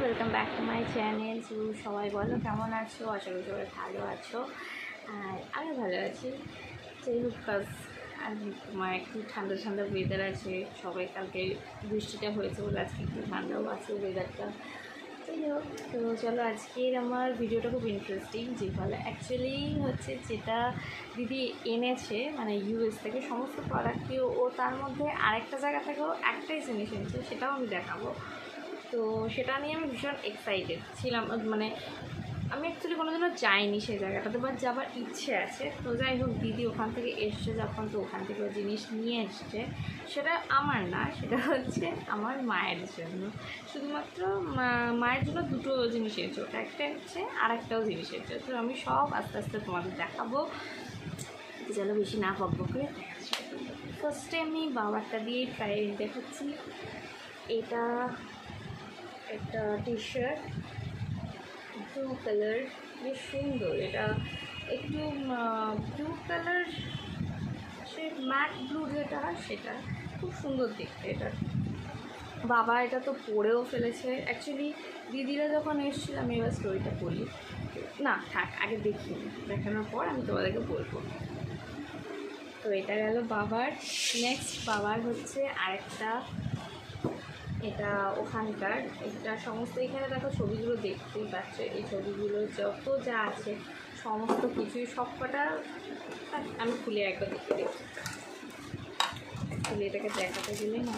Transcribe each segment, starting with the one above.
Welcome back to my channel. সবাই বলো কেমন আছো? আশা করি সবাই ভালো আছো, আর আমি ভালো আছি। যাই হোক, আর তোমার একটু ঠান্ডা ঠান্ডা ওয়েদার আছে। সবাই কালকে বৃষ্টিটা হয়েছে বলে আজকে একটু ঠান্ডাও আছে ওয়েদারটা। যাই হোক, তো চলো আজকের আমার ভিডিওটা খুব ইন্টারেস্টিং। যে ফলে অ্যাকচুয়ালি হচ্ছে যেটা দিদি এনেছে মানে ইউএস থেকে সমস্ত প্রোডাক্টকে, ও তার মধ্যে আরেকটা জায়গা থেকেও একটাই জিনিস এনেছে, সেটাও আমি দেখাবো। তো সেটা নিয়ে আমি ভীষণ এক্সাইটেড ছিলাম। মানে আমি অ্যাকচুয়ালি কোনোদিনও যাইনি সেই জায়গাটাতে, বাট যাবার ইচ্ছে আছে। তো যাই হোক, দিদি ওখান থেকে এসছে যখন, তো ওখান থেকে জিনিস নিয়ে এসছে। সেটা আমার না, সেটা হচ্ছে আমার মায়ের জন্য। শুধুমাত্র মায়ের জন্য দুটো জিনিস এনেছে, ওটা একটা হচ্ছে আর একটাও জিনিস এনেছে। তো আমি সব আস্তে আস্তে তোমাদের দেখাবো। চলো বেশি না বকবকে, ফার্স্টে আমি বাবারটা দিয়েই ট্রাই দেখাচ্ছি। এটা একটা টি শার্ট, ব্লু কালার, বেশ সুন্দর। এটা একটু ব্লু কালার, সে ম্যাট ব্লু যেটা হয় সেটা খুব সুন্দর দেখতে। এটা বাবা এটা তো পরেও ফেলেছে। অ্যাকচুয়ালি দিদিরা যখন এসেছিল, আমি এবার স্টোরিটা বলি না, থাক আগে দেখি, দেখানোর পর আমি তোমাদেরকে বলবো। তো এটা গেল বাবার। নেক্সট বাবার হচ্ছে আরেকটা, এটা ওখানকার। এটা সমস্ত এখানে দেখো ছবিগুলো দেখতেই পাচ্ছ, এই ছবিগুলো যত যা আছে সমস্ত কিছুই সবকটা আমি খুলে একবার দেখে দেখি। অ্যাকচুয়ালি এটাকে দেখাতে গেলে না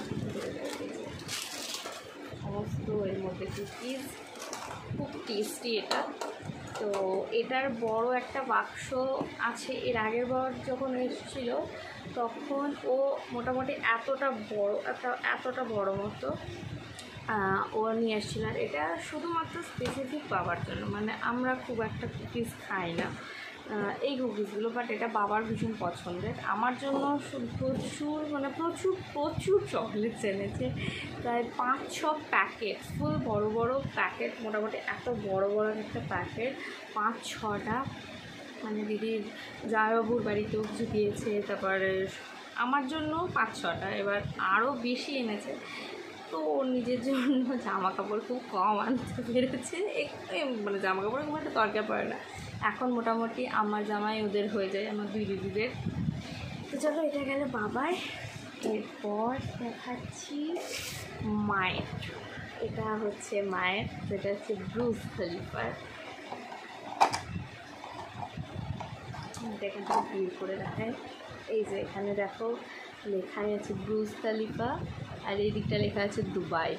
সমস্ত এর মধ্যে কুকিজ, খুব টেস্টি এটা। তো এটার বড় একটা বাক্স আছে। এর আগের বার যখন এসেছিল তখন ও মোটামুটি এতটা বড় মতো ও নিয়ে এসেছিল। আর এটা শুধুমাত্র স্পেসিফিক বাবার জন্য, মানে আমরা খুব একটা কুকিজ খাই না এই কুকিজগুলো, বাট এটা বাবার ভীষণ পছন্দের। আমার জন্য প্রচুর চকলেটস এনেছে, প্রায় 5-6 প্যাকেট, ফুল বড় বড় প্যাকেট, মোটামুটি এত বড় বড় একটা প্যাকেট 5-6টা। মানে দিদির জামাইবাবুর বাড়িতেও কিছু দিয়েছে, তারপরে আমার জন্য 5-6টা, এবার আরও বেশি এনেছে। তো ওর নিজের জন্য জামা কাপড় খুব কম আনতে পেরেছে, মানে জামা কাপড় খুব একটা দরকার পড়ে না এখন। মোটামুটি আমার জামাই ওদের হয়ে যায়, আমার দুই দিদিদের। তো চলো, এটা গেল বাবার। এরপর দেখাচ্ছি মায়ের। এটা হচ্ছে মায়ের, যেটা হচ্ছে ব্রুজ খলিফার। এটা এখান থেকে ভিউ করে দেখায়। এই যে এখানে দেখো লেখাই আছে ব্রুজ খলিফা, আর এই দিকটা লেখা আছে দুবাই।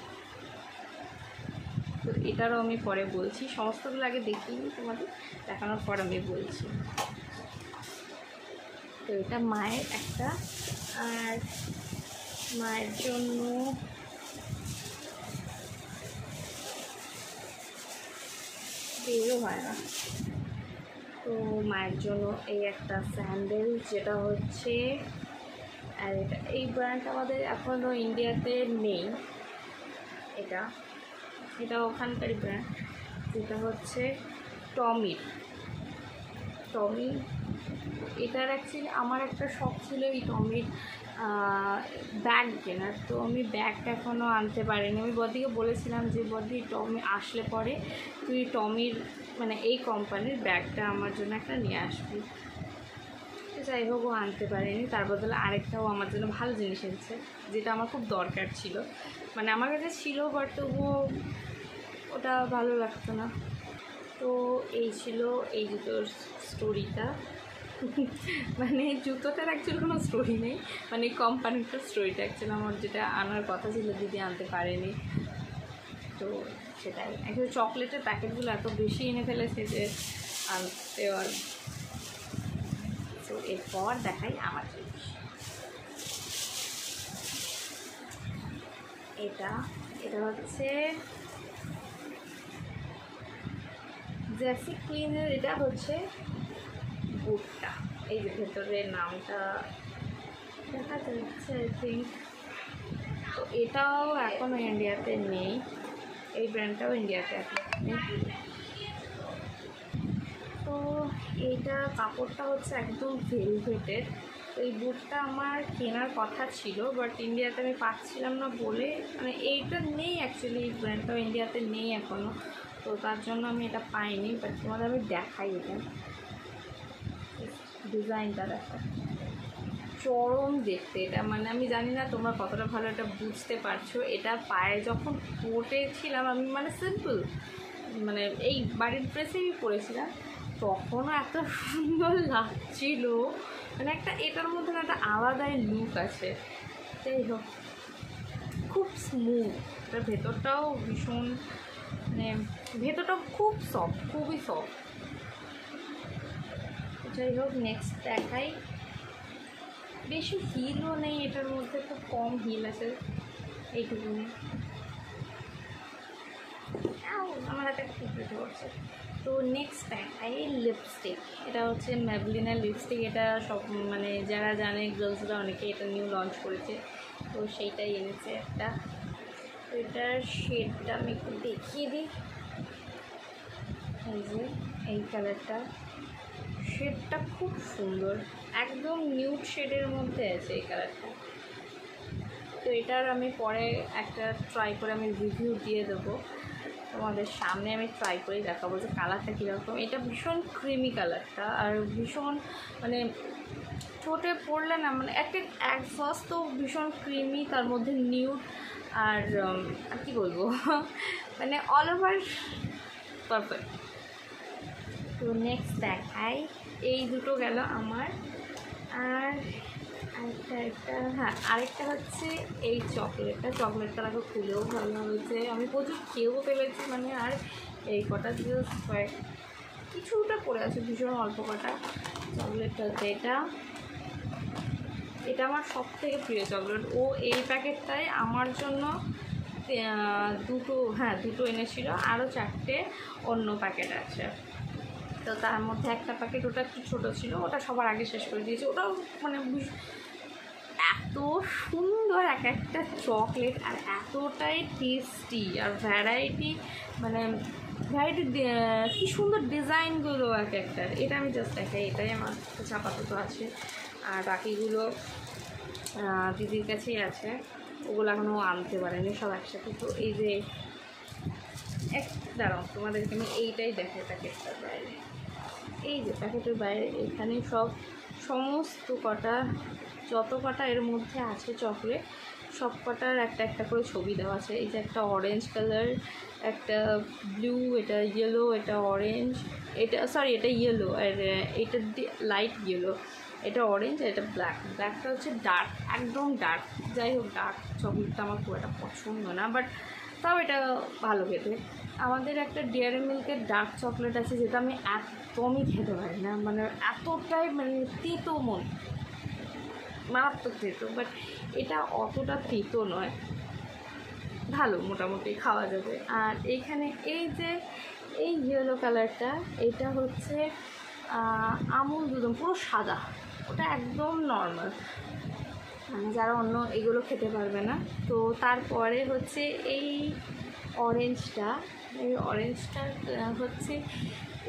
তো এটারও আমি পরে বলছি, সমস্তগুলো আগে দেখিয়ে তোমাদের দেখানোর পর আমি বলছি। তো এটা মায়ের একটা, আর মায়ের জন্য বেরও হয় না। তো মায়ের জন্য এই একটা স্যান্ডেল, যেটা হচ্ছে, আর এই ব্র্যান্ড আমাদের এখনও ইন্ডিয়াতে নেই। এটা ওখানকারই ব্র্যান্ড, যেটা হচ্ছে টমি। এটার অ্যাকচুয়ালি আমার একটা শখ ছিল এই টমির ব্যাগ কেনার। তো আমি ব্যাগটা এখনও আনতে পারিনি। আমি বদিকে বলেছিলাম যে বদি, টমি আসলে পরে তুই টমির মানে এই কোম্পানির ব্যাগটা আমার জন্য একটা নিয়ে আসবি। যাই হোক, ও আনতে পারেনি, তার বদলে আরেকটাও আমার জন্য ভালো জিনিস এনেছে, যেটা আমার খুব দরকার ছিল। মানে আমার কাছে ছিল, বাট তবুও ওটা ভালো লাগতো না। তো এই ছিল এই জুতোর স্টোরিটা। মানে জুতোটার অ্যাকচুয়ালি কোনো স্টোরি নেই, মানে কোম্পানিটার স্টোরিটা অ্যাকচুয়ালি আমার যেটা আনার কথা ছিল দিদি আনতে পারেনি। তো সেটাই অ্যাকচুয়ালি চকলেটের প্যাকেটগুলো এত বেশি এনে ফেলেছে যে আনতে। তো এরপর দেখাই আমার জিনিস। এটা হচ্ছে জেসি ক্লিনের। এটা হচ্ছে বুটটা, এই যে ভেতরের নামটা দেখা যাচ্ছে আই থিঙ্ক। তো এটাও এখনও ইন্ডিয়াতে নেই, এই ব্র্যান্ডটাও ইন্ডিয়াতে এখন নেই। তো এইটা কাপড়টা হচ্ছে একদম ভেলভেটের, এই বুটটা আমার কেনার কথা ছিল, বাট ইন্ডিয়াতে আমি পাচ্ছিলাম না বলে, মানে এইটা নেই অ্যাকচুয়ালি, এই ব্র্যান্ডটাও ইন্ডিয়াতে নেই এখনও, তো তার জন্য আমি এটা পাইনি। বাট তোমাদের আমি দেখাই, এটা ডিজাইনটা দেখা চরম দেখতে। এটা মানে আমি জানি না তোমরা কতটা ভালো এটা বুঝতে পারছো। এটা পায়ে যখন পরেছিলাম আমি, মানে সিম্পল, মানে এই বাড়ির ড্রেসেই পরেছিলাম, তখনও এত সুন্দর লাগছিল, মানে একটা এটার মধ্যে একটা আলাদাই লুক আছে। যাই হোক, খুব স্মুথ, এটার ভেতরটাও ভীষণ, মানে ভেতরটাও খুব সফট, খুবই সফট। যাই হোক, নেক্সট দেখাই। বেশি হিলও নেই এটার মধ্যে, খুব কম হিল আছে, এইটুকুনি। আমার হাতে খুব বেশি পড়ছে। তো নেক্সট দেখাই লিপস্টিক। এটা হচ্ছে ম্যাবলিনের লিপস্টিক। এটা সব মানে যারা জানে গার্লসরা অনেকে এটা নিউ লঞ্চ করেছে, তো সেইটাই এনেছে একটা। তো এটার শেডটা আমি একটু দেখিয়ে দিই। এই যে এই কালারটা, শেডটা খুব সুন্দর, একদম নিউড শেডের মধ্যে আছে এই কালারটা। তো এটার আমি পরে একটা ট্রাই করে আমি রিভিউ দিয়ে দেবো তোমাদের সামনে, আমি ট্রাই করে দেখাবো যে কালারটা কীরকম। এটা ভীষণ ক্রিমি কালারটা, আর ভীষণ মানে ঠোঁটে পড়লে না, মানে এক ফার্স্ট তো ভীষণ ক্রিমি, তার মধ্যে নিউড, আর কী বলবো মানে অল ওভার পারফেক্ট। তো নেক্সট দেখাই, এই দুটো গেল আমার। আর আরেকটা হচ্ছে এই চকলেটটা আগে খুলেও ভালো হয়েছে, আমি প্রচুর খেয়েও ফেলেছি, মানে আর এই কটা জাস্ট কিছুটা পড়ে আছে, ভীষণ অল্প কটা। চকলেটটা হচ্ছে এটা আমার সব থেকে প্রিয় চকলেট। ও এই প্যাকেটটাই আমার জন্য দুটো এনেছিল, আরও 4টে অন্য প্যাকেট আছে। তো তার মধ্যে একটা প্যাকেট ওটা একটু ছোটো ছিল, ওটা সবার আগে শেষ করে দিয়েছে। ওটাও মানে এত সুন্দর এক একটা চকলেট, আর এতটাই টেস্টি, আর ভ্যারাইটি, মানে ভ্যারাইটি কী সুন্দর ডিজাইনগুলো এক একটার। এটা আমি জাস্ট দেখাই, এটাই আমার কাছে আপাতত আছে, আর বাকিগুলো দিদির কাছেই আছে, ওগুলো এখনও আনতে পারেনি, সব একসাথে। তো এই যে দাঁড়াও তোমাদেরকে আমি এইটাই দেখাই প্যাকেটটার বাইরে। এই যে প্যাকেটের বাইরে এখানে সমস্ত কটা, যত কটা এর মধ্যে আছে চকলেট, সব কটার একটা একটা করে ছবি দেওয়া আছে। এই যে একটা অরেঞ্জ কালার, একটা ব্লু, এটা ইয়েলো, এটা অরেঞ্জ, এটা ইয়েলো, আর এটা লাইট ইয়েলো, এটা অরেঞ্জ, আর এটা ব্ল্যাকটা হচ্ছে ডার্ক, একদম ডার্ক। যাই হোক, ডার্ক চকলেটটা আমার খুব একটা পছন্দ না, বাট তাও এটা ভালো খেতে। আমাদের একটা ডেয়ারি মিল্কের ডার্ক চকলেট আছে, যেটা আমি একদমই খেতে পারি না, মানে এতটাই মানে তেতো, মারাত্মক তেতো। বাট এটা অতটা তেতো নয়, ভালো, মোটামুটি খাওয়া যাবে। আর এইখানে এই যে এই ইয়েলো কালারটা, এটা হচ্ছে আমুল দুধ, পুরো সাদা, ওটা একদম নর্মাল, মানে যারা অন্য এগুলো খেতে পারবে না। তো তারপরে হচ্ছে এই অরেঞ্জটা হচ্ছে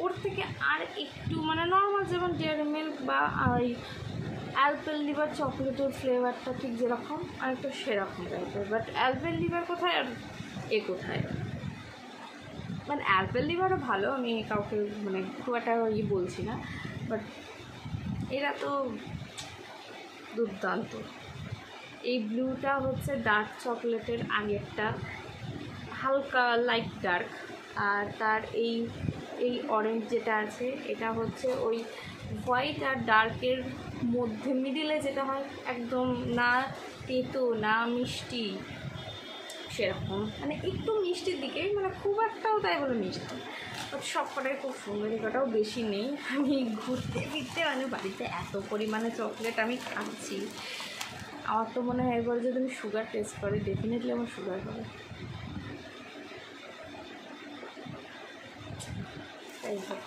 ওর থেকে আর একটু মানে নর্মাল, যেমন ডেয়ারি মিল্ক বা ওই অ্যালপেনলিবার চকলেটের ফ্লেভারটা ঠিক যেরকম, আর একটু সেরকম টাইপের। বাট অ্যালপেনলিবার কোথায় আর এ কোথায়, মানে অ্যালপেনলিবারও ভালো, আমি কাউকে মানে খুব একটা বলছি না, বাট এরা তো দুর্দান্ত। এই ব্লুটা হচ্ছে ডার্ক চকলেটের আগেরটা, হালকা লাইট ডার্ক, আর তার এই অরেঞ্জ যেটা আছে, এটা হচ্ছে ওই হোয়াইট আর ডার্কের মধ্যে মিডিলে যেটা হয়, একদম না তেতো না মিষ্টি, সেরকম মানে একটু মিষ্টির দিকেই, মানে খুব একটাও তাই বলে মিষ্টি। সব কটাই খুব সুন্দর, কটাও বেশি নেই। আমি ঘুরতে ফিরতে মানে বাড়িতে এত পরিমাণে চকলেট আমি খাচ্ছি, আমার তো মনে হয় এবার যদি আমি সুগার টেস্ট করি, ডেফিনেটলি আমার সুগার হবে। তাই হোক,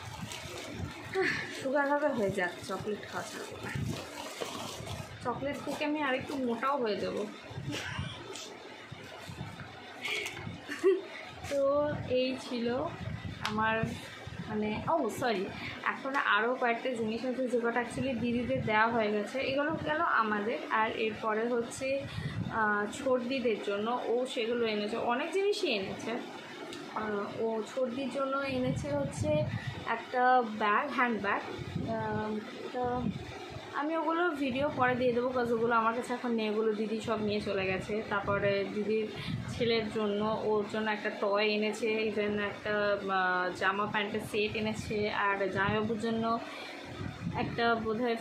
সুগার হবে, হয়ে যাক, চকলেট খাওয়া ছাড়বো না। চকলেট থেকে আমি আরেকটু মোটাও হয়ে যাব। তো এই ছিল আমার মানে সরি, এখন আরও কয়েকটা জিনিস আছে যেগুলো অ্যাকচুয়ালি দিদিদের দেওয়া হয়ে গেছে, এগুলো গেল আমাদের। আর এরপরে হচ্ছে ছোটদিদের জন্য ও সেগুলো এনেছে, অনেক জিনিসই এনেছে। ও ছোটদির জন্য এনেছে হচ্ছে একটা ব্যাগ, হ্যান্ড ব্যাগ। তো আমি ওগুলো ভিডিও পরে দিয়ে দেবো, কাজ ওগুলো আমার কাছে এখন নেই, ওগুলো দিদি সব নিয়ে চলে গেছে। তারপরে দিদির ছেলের জন্য, ওর জন্য একটা টয় এনেছে, ইভেন একটা জামা প্যান্টের সেট এনেছে। আর জামাইবাবুর জন্য একটা বোধহয়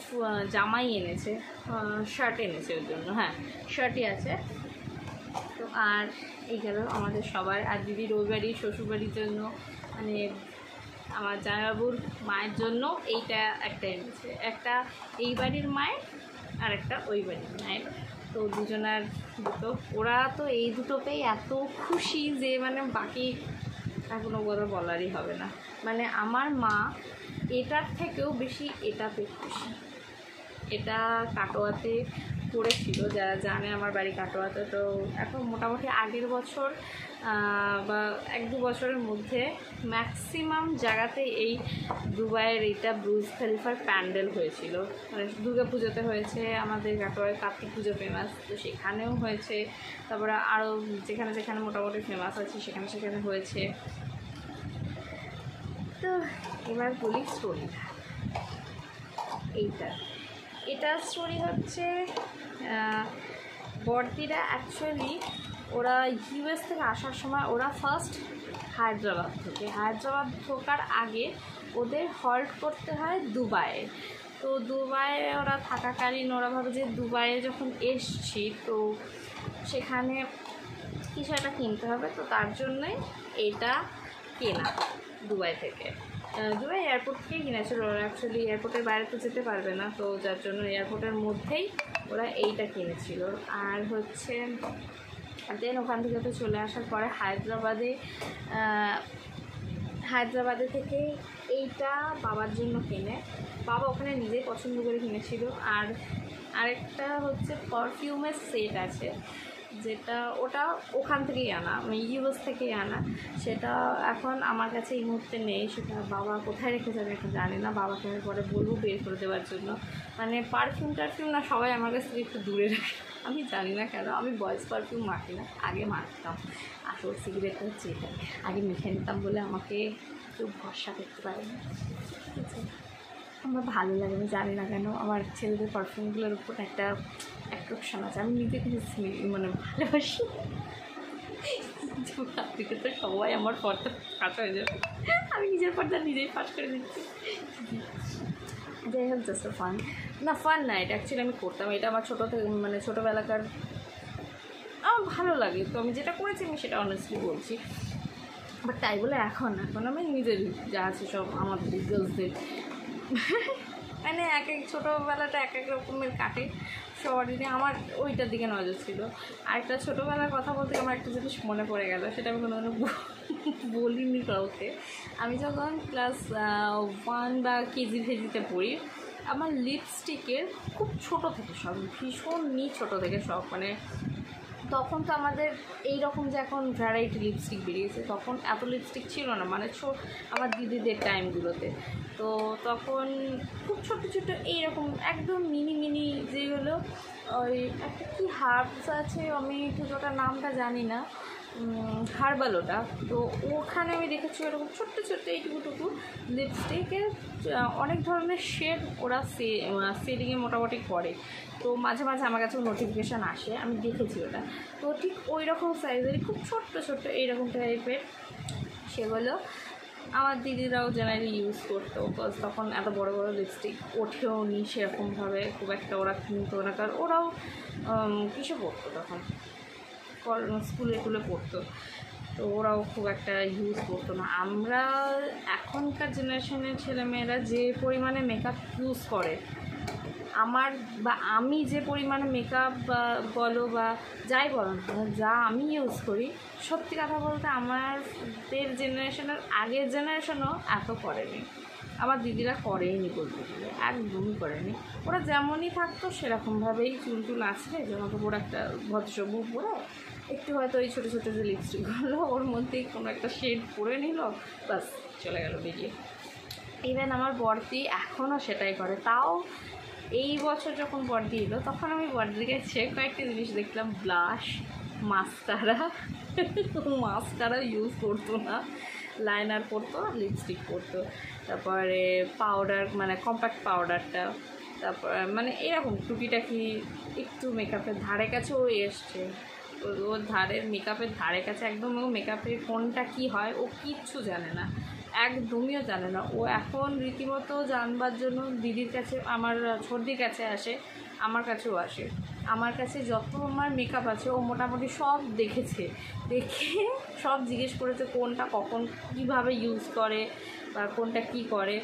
জামাই এনেছে, শার্ট এনেছে ওর জন্য, হ্যাঁ শার্টই আছে। তো আর এই গেল আমাদের সবার। আর দিদির ওই বাড়ি শ্বশুরবাড়ির জন্য, মানে আমার জামাইবাবুর মায়ের জন্য এইটা একটা এনেছে, একটা এই বাড়ির মায়ের আর একটা ওই বাড়ির মায়ের। তো দুজনার দুটো, ওরা তো এই দুটো পেয়ে এত খুশি যে মানে বাকি এখনও কথা বলারই হবে না। মানে আমার মা এটার থেকেও বেশি এটাতে খুশি। এটা কাটোয়াতে পড়েছিল, যারা জানে আমার বাড়ি কাটোয়াতে। তো এখন মোটামুটি আগের বছর বা 1-2 বছরের মধ্যে ম্যাক্সিমাম জায়গাতে এই দুবাইয়ের এইটা ব্রুজ খলিফার প্যান্ডেল হয়েছিল। মানে দুর্গা পুজোতে হয়েছে, আমাদের কাটোয়ায় কার্তিক পুজো ফেমাস, তো সেখানেও হয়েছে। তারপরে আরও যেখানে যেখানে মোটামুটি ফেমাস আছে সেখানে সেখানে হয়েছে। তো এবার বলি স্টোরিটা। এটা স্টোরি হচ্ছে বড়দিরা অ্যাকচুয়ালি ওরা ইউএস থেকে আসার সময় ওরা ফার্স্ট হায়দ্রাবাদ ঢোকার আগে ওদের হল্ট করতে হয় দুবাইয়ে। তো দুবাইয়ে ওরা থাকাকালীন ওরা ভাবে যে দুবাইয়ে যখন এসছি তো সেখানে কিছু একটা কিনতে হবে, তো তার জন্যই এটা কেনা দুবাই থেকে। দুবাই এয়ারপোর্ট থেকেই কিনেছিল ওরা, অ্যাকচুয়ালি এয়ারপোর্টের বাইরে তো যেতে পারবে না, তো যার জন্য এয়ারপোর্টের মধ্যেই ওরা এইটা কিনেছিল। আর হচ্ছে দেন ওখান থেকে তো চলে আসার পরে হায়দ্রাবাদে থেকে এইটা বাবার জন্য কেনে, বাবা ওখানে নিজেই পছন্দ করে কিনেছিল। আর আরেকটা হচ্ছে পারফিউমের সেট আছে, যেটা ওটা ওখান থেকেই আনা, মানে ইউএস থেকেই আনা। সেটা এখন আমার কাছে এই মুহূর্তে নেই, সেটা বাবা কোথায় রেখেছে আমি এখন জানি না, বাবাকে আমি পরে বলবো বের করে দেওয়ার জন্য। মানে পারফিউম না সবাই আমার কাছ থেকে একটু দূরে রাখে, আমি জানি না কেন। আমি বয়েজ পারফিউম মাখি না, আগে মাখতাম। আসল সিগারেটটা হচ্ছে এটা, আগে মেখে নিতাম বলে আমাকে কেউ ভরসা করতে পারে না, ঠিক আছে। আমার ভালো লাগে, আমি জানি না কেন আমার ছেলেদের পারফিউমগুলোর উপর একটা অ্যাট্রাকশন আছে। আমি নিজে কিন্তু মানে ভালোবাসি। দিকে তো সবাই আমার পর্দা ফাঁস হয়ে যাবে, আমি নিজের পর্দা নিজেই ফাঁস করে দিচ্ছি। যাই হোক, জাস্ট ফান না এটা অ্যাকচুয়ালি আমি করতাম, এটা আমার মানে ছোটোবেলাকার আমার ভালো লাগে। তো আমি যেটা করেছি আমি সেটা অনেস্টলি বলছি। বাট তাই বলে এখন আমি নিজের যা আছে সব আমাদের গার্লসদের মানে এক ছোটোবেলাটা এক রকমের কাটে সবারই। আমার ওইটার দিকে নজর ছিল। আর একটা ছোটোবেলার কথা বলতে আমার একটা জিনিস মনে পড়ে গেল, সেটা আমি কোনো বলিনি কাউকে। আমি যখন ক্লাস 1 বা কেজিতে পড়ি, আমার লিপস্টিকের খুব ছোটো থেকে সব, ভীষণ ছোটো থেকে সব, মানে তখন তো আমাদের এই রকম যে এখন ভ্যারাইটি লিপস্টিক বেরিয়েছে, তখন এত লিপস্টিক ছিল না, মানে আমার দিদিদের টাইমগুলোতে। তো তখন খুব ছোটো এইরকম একদম মিনি যেগুলো, ওই একটা কী হার্বস আছে, আমি ঠিক ওটার নামটা জানি না, হার্বাল ওটা। তো ওখানে আমি দেখেছি ওরকম ছোট্ট এইটুকু লিপস্টিকের অনেক ধরনের শেড ওরা সেলিংয়ে মোটামুটি করে। তো মাঝে মাঝে আমার কাছে নোটিফিকেশান আসে, আমি দেখেছি ওটা। তো ঠিক ওই রকম সাইজেরই খুব ছোট্ট এইরকম টাইপের সেগুলো আমার দিদিরাও জেনারেলি ইউজ করতো, বিকজ তখন এত বড় লিপস্টিক ওঠেও নি সেরকমভাবে খুব একটা ওরা কিনতো না, কারণ ওরাও কিসে পড়তো তখন, স্কুলে পড়তো, তো ওরাও খুব একটা ইউজ করতো না। আমরা এখনকার জেনারেশনের ছেলেমেয়েরা যে পরিমাণে মেকআপ ইউজ করে, আমি যে পরিমাণে মেকআপ বলো বা যাই বলো না, যা আমি ইউজ করি, সত্যি কথা বলতে আমাদের জেনারেশনের আগের জেনারেশনও এত করেনি। আমার দিদিরা করেইনি বলতে গেলে, একদমই করেনি। ওরা যেমনই থাকতো সেরকমভাবেই চুল আছে, যেমন ওরা একটা ভদ্রসভ্য পরে একটু হয়তো ওই ছোটো ছোটো যে লিপস্টিকগুলো ওর মধ্যেই কোনো একটা শেড পরে নিল, বাস চলে গেল বেরিয়ে। ইভেন আমার বড়দি এখনও সেটাই করে। তাও এই বছর যখন বড়দি এলো তখন আমি বড়দির কাছে কয়েকটা জিনিস দেখলাম, ব্লাশ, মাস্কারা ইউজ করতো না, লাইনার পরতো, লিপস্টিক পরতো, তারপরে পাউডার মানে কম্প্যাক্ট পাউডারটা, তারপর মানে এরকম টুকিটাকি একটু মেকআপের ধারে কাছেও এসছে, ওর মেকআপের ধারে কাছে একদম, ও মেকআপের কোনটা কী হয় ও কিচ্ছু জানে না, একদমইও জানে না। ও এখন রীতিমতো জানবার জন্য দিদির কাছে, আমার ছোটদির কাছে আসে, আমার কাছেও আসে। আমার কাছে যত আমার মেকআপ আছে ও মোটামুটি সব দেখেছে, দেখে সব জিজ্ঞেস করেছে কোনটা কখন কীভাবে ইউজ করে বা কোনটা কী করে।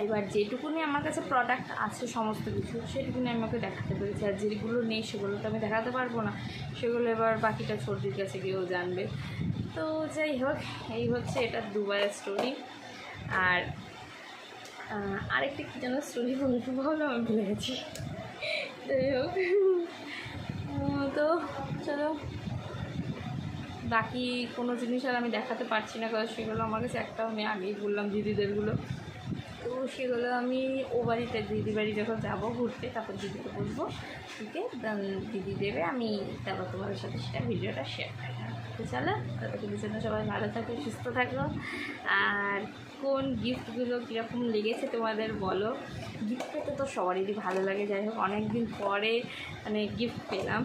এবার যেটুকুনি আমার কাছে প্রোডাক্ট আছে সমস্ত কিছু সেটুকুনি আমি ওকে দেখাতে পেরেছি, আর যেগুলো নেই সেগুলো তো আমি দেখাতে পারবো না, সেগুলো এবার বাকিটা ছোটদির কাছে গিয়েও জানবে। তো যাই হোক, এই হচ্ছে এটা দুবাইয়ের স্টোরি। আর আরেকটা কী যেন স্টোরি বলতে বলো আমি ভুলে গেছি। যাই হোক, তো চলো, বাকি কোনো জিনিস আর আমি দেখাতে পারছি না, কারণ সেগুলো আমার কাছে একটাও আমি আগেই বললাম দিদিদেরগুলো। তো সেগুলো আমি ও বাড়িতে, দিদি বাড়ি যখন যাবো ঘুরতে তারপর দিদিকে বলবো, দিদি দেবে, আমি তারপর তোমাদের সাথে সেটা ভিডিওটা শেয়ার করবো। তো চলো, ততক্ষণের জন্য সবাই ভালো থাকো, সুস্থ থাকো। আর কোন গিফটগুলো কীরকম লেগেছে তোমাদের বলো। গিফট পেতে তো সবারই ভালো লাগে। যাই হোক, অনেক দিন পরে মানে গিফট পেলাম,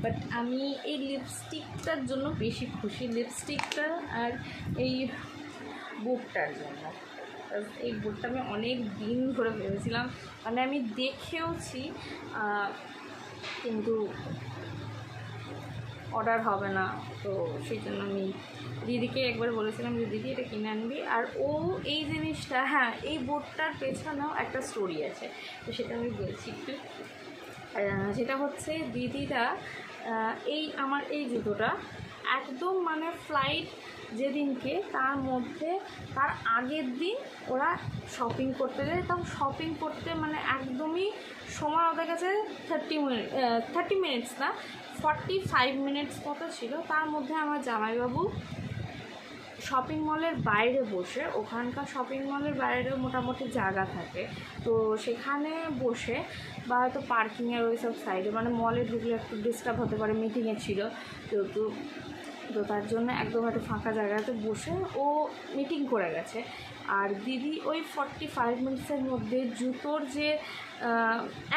বাট আমি এই লিপস্টিকটার জন্য বেশি খুশি, লিপস্টিকটা আর এই বুকটার জন্য। এই বুকটা আমি অনেক দিন ধরে ভেবেছিলাম, মানে আমি দেখেওছি, কিন্তু অর্ডার হবে না, তো সেই জন্য আমি দিদিকে একবার বলেছিলাম যে দিদি এটা কিনে আনবি। আর ও এই জিনিসটা, হ্যাঁ, এই বোর্ডটার পেছনেও একটা স্টোরি আছে, তো সেটা আমি বলছি একটু। সেটা হচ্ছে দিদিরা আমার এই জুতোটা একদম মানে ফ্লাইট যেদিনকে তার আগের দিন ওরা শপিং করতে যায়, তখন শপিং করতে মানে একদমই সময় ওদের কাছে 30 মিনিটস না, 45 মিনিটস মতো ছিল। তার মধ্যে আমার জামাইবাবু শপিং মলের বাইরে বসে, ওখানকার শপিং মলের বাইরেও মোটামুটি জায়গা থাকে, তো সেখানে বসে বা হয়তো পার্কিংয়ের ওই সব সাইডে, মানে মলে ঢুকলে একটু ডিস্টার্ব হতে পারে, মিটিংয়ে ছিল তো তার জন্য একদম একটা ফাঁকা জায়গাতে বসে ও মিটিং করে গেছে। আর দিদি ওই 45 মিনিটসের মধ্যে জুতোর যে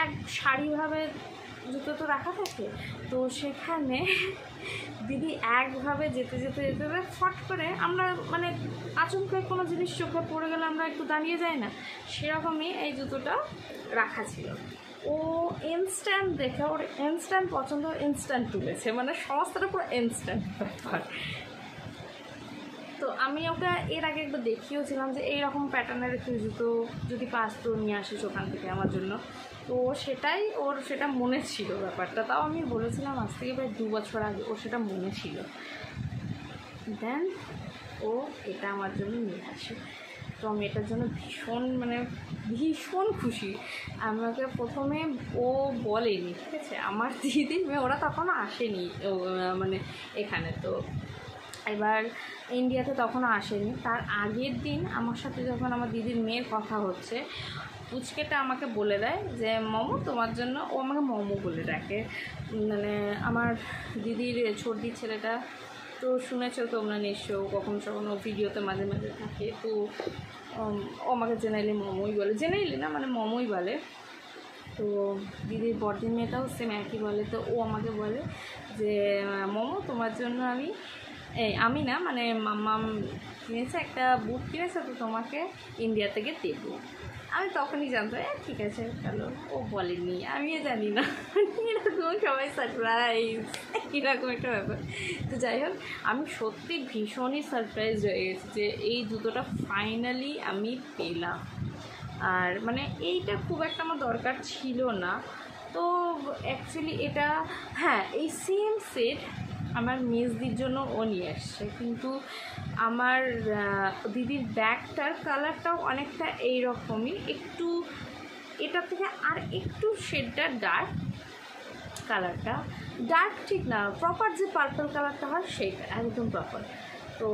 এক সারিভাবে জুতো তো রাখা থাকে, তো সেখানে দিদি একভাবে যেতে যেতে যেতে ফট করে, আমরা মানে আচমকা কোনো জিনিস চোখে পড়ে গেলে আমরা একটু দাঁড়িয়ে যাই না, সেরকমই এই জুতোটা রাখা ছিল। ও ইনস্ট্যান্ট দেখে, ওর ইনস্ট্যান্ট পছন্দ, ইনস্ট্যান্ট তুলেছে, মানে সমস্তটা পুরো ইনস্ট্যান্ট ব্যাপার। তো আমি ওকে এর আগে একটু দেখিয়েছিলাম যে এইরকম প্যাটার্নের একটু জুতো যদি পাস তো নিয়ে আসিস ওখান থেকে আমার জন্য, তো ওর সেটা মনে ছিল ব্যাপারটা। তাও আমি বলেছিলাম আজ থেকে প্রায় 2 বছর আগে, ওর সেটা মনে ছিল। দেন ও এটা আমার জন্য নিয়ে আসে, তো আমি এটার জন্য ভীষণ খুশি। আমাকে প্রথমে ও বলেনি, ঠিক আছে, আমার দিদির মেয়ে ওরা তখনও আসেনি মানে এখানে, তো এবার ইন্ডিয়াতে তখনও আসেনি। তার আগের দিন আমার সাথে যখন আমার দিদির মেয়ের কথা হচ্ছে, পুচকেটা আমাকে বলে দেয় যে মমো তোমার জন্য, ও আমাকে মমো বলে ডাকে, মানে আমার দিদির ছোটদির ছেলেটা, তো শুনেছো তোমরা নিশ্চয়, কখনো ভিডিওতে মাঝে মাঝে থাকে, তো ও আমাকে জেনারেলি মমোই বলে, জেনারেলি না মানে মমোই বলে। তো দিদির বড়দির মেয়েটাও সেম একই বলে, তো ও আমাকে বলে যে মমো তোমার জন্য আমি না মানে মাম্মাম কিনেছে, একটা বুট কিনেছে, তো তোমাকে ইন্ডিয়া থেকে দেবো। আমি তখনই জানতো ঠিক আছে চলো, ও বলেনি, আমিও জানি না, এরকম সবাই সারপ্রাইজ, এরকম একটা ব্যাপার। তো যাই হোক, আমি সত্যি ভীষণই সারপ্রাইজ হয়ে গেছি যে এই জুতোটা ফাইনালি আমি পেলাম। আর মানে এইটা খুব একটা আমার দরকার ছিল না, তো অ্যাকচুয়ালি এটা, হ্যাঁ, এই সেম সেট আমার মেজদির জন্য ও নিয়ে আসছে, কিন্তু আমার দিদির ব্যাগটার কালারটাও অনেকটা এইরকমই, একটু এটার থেকে আর একটু শেডটা ডার্ক কালারটা, ডার্ক ঠিক না, প্রপার যে পার্পল কালারটা হয় সেইটা একদম প্রপার। তো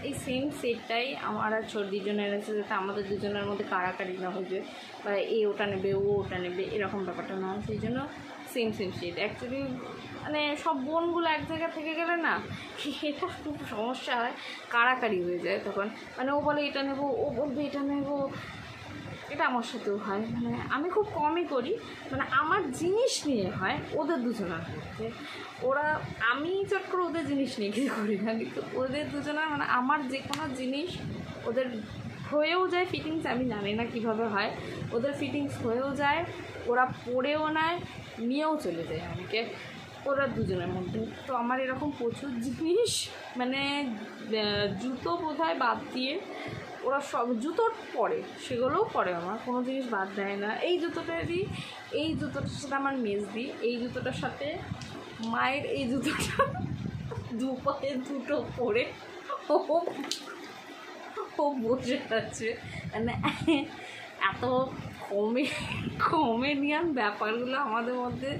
এই সেম সেটটাই আমার আর দুজনের আছে, যাতে আমাদের দুজনের মধ্যে কাড়াকাড়ি না হয়ে যায়, বা এ ওটা নেবে ও ওটা নেবে এরকম ব্যাপারটা না, সেই জন্য সেম সেট। অ্যাকচুয়ালি মানে সব বোনগুলো এক জায়গা থেকে গেলে না এটা খুব সমস্যা হয়, কাড়াকাড়ি হয়ে যায় তখন। মানে ও বলে এটা নেবো, ও বলবে এটা নেবো, এটা আমার সাথেও হয়। মানে আমি খুব কমই করি, মানে আমার জিনিস নিয়ে হয় ওদের দুজনের মধ্যে। ওরা আমি চট করে ওদের জিনিস নিয়ে কিছু করি না, কিন্তু ওদের দুজনের মানে আমার যে কোনো জিনিস ওদের হয়েও যায় ফিটিংস, আমি জানি না কীভাবে হয়, ওদের ফিটিংস হয়েও যায়, ওরা পরেও নেয়, নিয়েও চলে যায় আমাকে, ওরা দুজনের মধ্যে। তো আমার এরকম প্রচুর জিনিস, মানে জুতো বোধহয় বাদ দিয়ে ওরা সব জুতো পরে, সেগুলোও পরে, আমার কোনো জিনিস বাদ দেয় না। এই জুতোটা দিই, এই জুতোটার সাথে আমার মেজ দিই, এই জুতোটার সাথে মায়ের এই জুতোটা দু পায়ে দুটো পরে ও বসে আছে। মানে এত কমেডিয়ান ব্যাপারগুলো আমাদের মধ্যে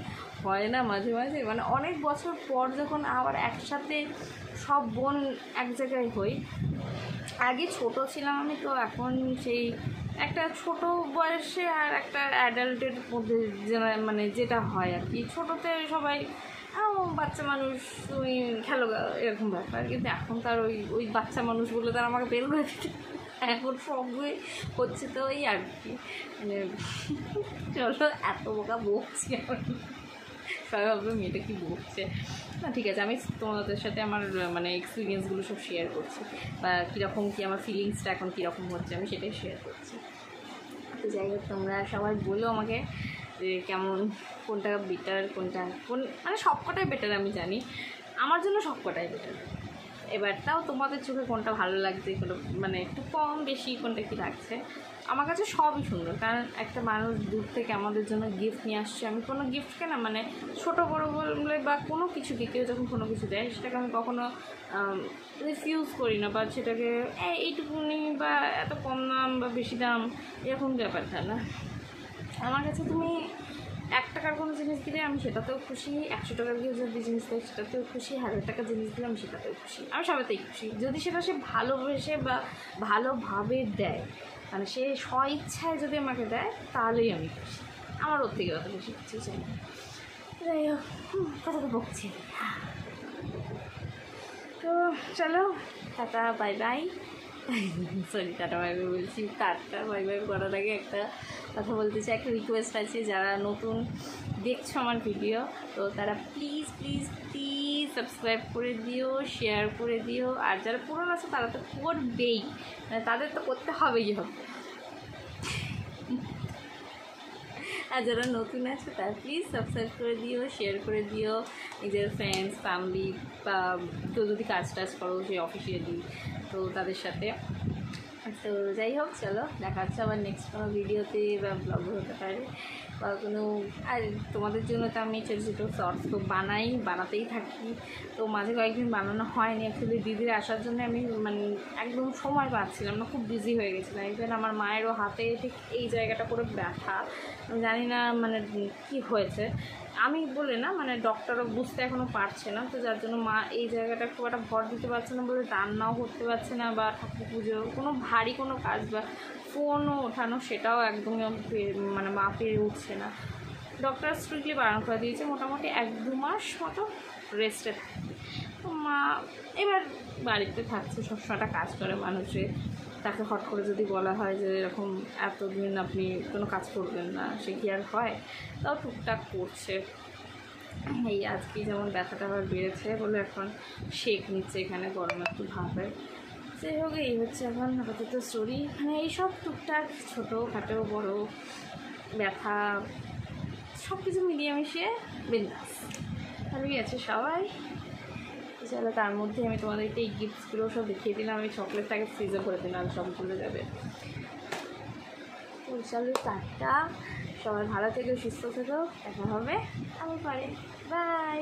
হয় না মাঝে মাঝে, মানে অনেক বছর পর যখন আবার একসাথে সব বোন এক জায়গায় হই। আগে ছোট ছিলাম আমি, তো এখন সেই একটা ছোট বয়সে আর একটা অ্যাডাল্টের মধ্যে মানে যেটা হয় আর কি, ছোটোতে সবাই বাচ্চা মানুষ তুমি খেলো এরকম ব্যাপার, কিন্তু এখন তার ওই বাচ্চা মানুষ বলে তার আমাকে বের করে দিতে এখন সবই হচ্ছে। তো এই আর কি, মানে চলো এত বোকা বকছি আমার, সবাই ভাববে মেয়েটা কি বকছে না। ঠিক আছে, আমি তোমাদের সাথে আমার মানে এক্সপিরিয়েন্সগুলো সব শেয়ার করছি, বা কীরকম কী আমার ফিলিংসটা এখন কীরকম হচ্ছে আমি সেটাই শেয়ার করছি। তো যাই হোক, তোমরা সবাই বলো আমাকে যে কেমন, কোনটা বেটার, কোন মানে সবকটাই বেটার আমি জানি, আমার জন্য সবকটাই বেটার। এবার তাও তোমাদের চোখে কোনটা ভালো লাগছে, কোনো মানে একটু কম বেশি কোনটা কী লাগছে, আমার কাছে সবই সুন্দর। কারণ একটা মানুষ দূর থেকে আমাদের জন্য গিফট নিয়ে আসছে, আমি কোনো গিফটকে না মানে ছোটো বড়ো বলে বা কোনো কিছুকে কেউ যখন কোনো কিছু দেয় সেটাকে আমি কখনো রিফিউজ করি না, বা সেটাকে এইটুকুনি বা এত কম দাম বা বেশি দাম এরকম ব্যাপারটা না। আমার কাছে তুমি 1 টাকার কোনো জিনিস দিলে আমি সেটাতেও খুশি, 100 টাকার কেউ যদি জিনিস দেয় সেটাতেও খুশি, 1000 টাকার জিনিস দিলে আমি সেটাতেও খুশি, আমি সবাইতেই খুশি। যদি সেটা সে ভালোবেসে বা ভালোভাবে দেয়, মানে সে স্বইচ্ছায় যদি আমাকে দেয় তাহলেই আমি খুশি, আমার ওর থেকে অত বেশি কিছু চাই না। যাই হোক, কথা তো বকছি। তো চলো, tata bye bye, sorry tata bye bye বলছি, টাটা বাই বাই করার আগে একটা কথা বলতে চাই, একটা রিকোয়েস্ট আছে, যারা নতুন দেখছো আমার ভিডিও, তো তারা প্লিজ প্লিজ প্লিজ সাবস্ক্রাইব করে দিও, শেয়ার করে দিও, আর যারা পুরনো আছে তারা তো করবেই, মানে তাদের তো করতে হবেই হবে, আর যারা নতুন আছে তারা প্লিজ সাবস্ক্রাইব করে দিও, শেয়ার করে দিও নিজের ফ্রেন্ডস ফ্যামিলি, বা কেউ যদি কাজ টাজ করো সেই অফিসিয়ালি, তো তাদের সাথে। তো যাই হোক, চলো দেখা হচ্ছে আবার নেক্সট কোনো ভিডিওতে, বা ব্লগে হতে পারে, বা কোনো, আর তোমাদের জন্য তো আমি ছোটো ছোটো শর্টস তো বানাতেই থাকি। তো মাঝে কয়েকদিন বানানো হয়নি, অ্যাকচুয়ালি দিদির আসার জন্য আমি মানে একদম সময় পাচ্ছিলাম না, খুব বিজি হয়ে গেছিলাম। ইভেন আমার মায়েরও হাতে ঠিক এই জায়গাটা করে ব্যথা, জানি না মানে কী হয়েছে, আমি বলে না, মানে ডক্টরও বুঝতে এখনও পারছে না। তো যার জন্য মা এই জায়গাটা খুব একটা ভর দিতে পারছে না বলে রান্নাও করতে পারছে না, বা ঠাকুর পুজো কোনো ভারী কোনো কাজ বা ফোনও ওঠানো সেটাও একদমই মানে মা পেরে উঠছে না। ডক্টর স্ট্রিক্টলি বারণ করে দিয়েছে মোটামুটি 1-2 মাস মতো রেস্টে থাকে। তো মা এবার বাড়িতে থাকছে, সবসময়টা কাজ করে মানুষে, তাকে হট করে যদি বলা হয় যে এরকম এতদিন আপনি কোনো কাজ করবেন না, সে কি আর হয়? তাও টুকটাক করছে। এই আজকে যেমন ব্যথাটা আবার বেড়েছে বলে এখন শেক নিচ্ছে, এখানে গরমে একটু ভাব হয়। যাই হোক, এই হচ্ছে এখন আপাতত স্টোরি, মানে এইসব টুকটাক ছোটো-খাটো বড়ো ব্যথা সব কিছু মিলিয়ে মিশিয়ে বিন্দাস ভালোই আছে সবাই। চলো, তার মধ্যে আমি তোমাদেরকে এই গিফটসগুলো সব দেখিয়ে দিলাম, আমি চকলেটটাকে ফ্রিজে করে দিলাম, সব ভুলে যাবে। তো চলো, টাটা, সবাই ভালো থেকো, সুস্থ থেকো, দেখা হবে আবার পরে, বাই।